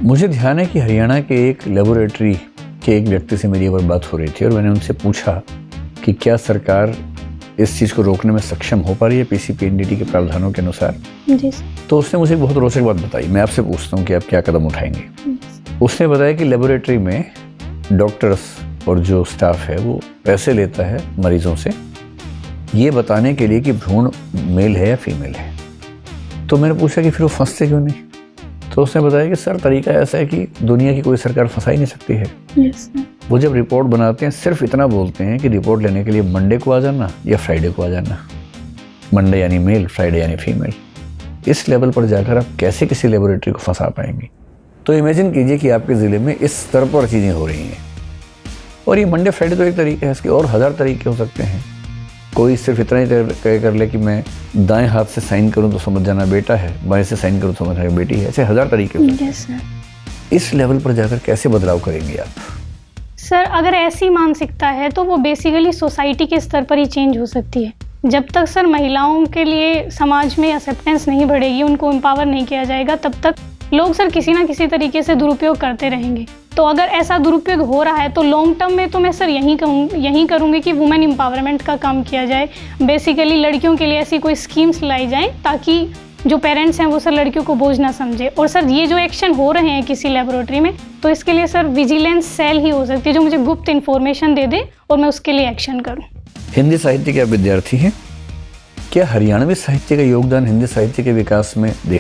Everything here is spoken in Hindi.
मुझे ध्यान है कि हरियाणा के एक लेबोरेटरी के एक व्यक्ति से मेरी एक बार बात हो रही थी और मैंने उनसे पूछा कि क्या सरकार इस चीज़ को रोकने में सक्षम हो पा रही है पीसीपीएनडीटी के प्रावधानों के अनुसार। जी। तो उसने मुझे बहुत रोचक बात बताई। मैं आपसे पूछता हूँ कि आप क्या कदम उठाएंगे। उसने बताया कि लेबोरेटरी में डॉक्टर्स और जो स्टाफ है वो पैसे लेता है मरीजों से ये बताने के लिए कि भ्रूण मेल है या फीमेल है। तो मैंने पूछा कि फिर वो फंसते क्यों नहीं। तो उसने बताया कि सर तरीका ऐसा है कि दुनिया की कोई सरकार फंसा ही नहीं सकती है। वो जब रिपोर्ट बनाते हैं सिर्फ इतना बोलते हैं कि रिपोर्ट लेने के लिए मंडे को आ जाना या फ्राइडे को आ जाना। मंडे यानी मेल, फ्राइडे यानी फीमेल। इस लेवल पर जाकर आप कैसे किसी लेबोरेटरी को फंसा पाएंगे। तो इमेजिन कीजिए कि आपके ज़िले में इस स्तर पर चीज़ें हो रही हैं। और ये मंडे फ्राइडे तो एक तरीका है, इसके और 1000 तरीके हो सकते हैं। कोई सिर्फ इतना ही कर ले कि मैं दाएं हाथ से साइन करूं तो समझ जाना बेटा है, बाएं से साइन करूं तो समझ जाना बेटी है। ऐसे 1000 तरीके हो सकते हैं। इस लेवल पर जाकर कैसे बदलाव करेंगे आप? सर अगर ऐसी मानसिकता है तो वो बेसिकली सोसाइटी के स्तर पर ही चेंज हो सकती है। जब तक सर महिलाओं के लिए समाज में एक्सेप्टेंस नहीं बढ़ेगी, उनको एम्पावर नहीं किया जाएगा, तब तक लोग सर किसी ना किसी तरीके से दुरुपयोग करते रहेंगे। तो अगर ऐसा दुरुपयोग हो रहा है तो लॉन्ग टर्म में तो मैं सर यही करूँगी कि वुमेन एम्पावरमेंट का काम किया जाए। बेसिकली लड़कियों के लिए ऐसी कोई स्कीम्स लाई जाएं ताकि जो पेरेंट्स हैं वो सर लड़कियों को बोझ ना समझे। और सर ये जो एक्शन हो रहे हैं किसी लेबोरेटरी में, तो इसके लिए सर विजिलेंस सेल ही हो सकती है जो मुझे गुप्त इन्फॉर्मेशन दे दे और मैं उसके लिए एक्शन करूँ। हिंदी साहित्य के आप विद्यार्थी हैं, क्या हरियाणवी साहित्य का योगदान हिंदी साहित्य के विकास में देखा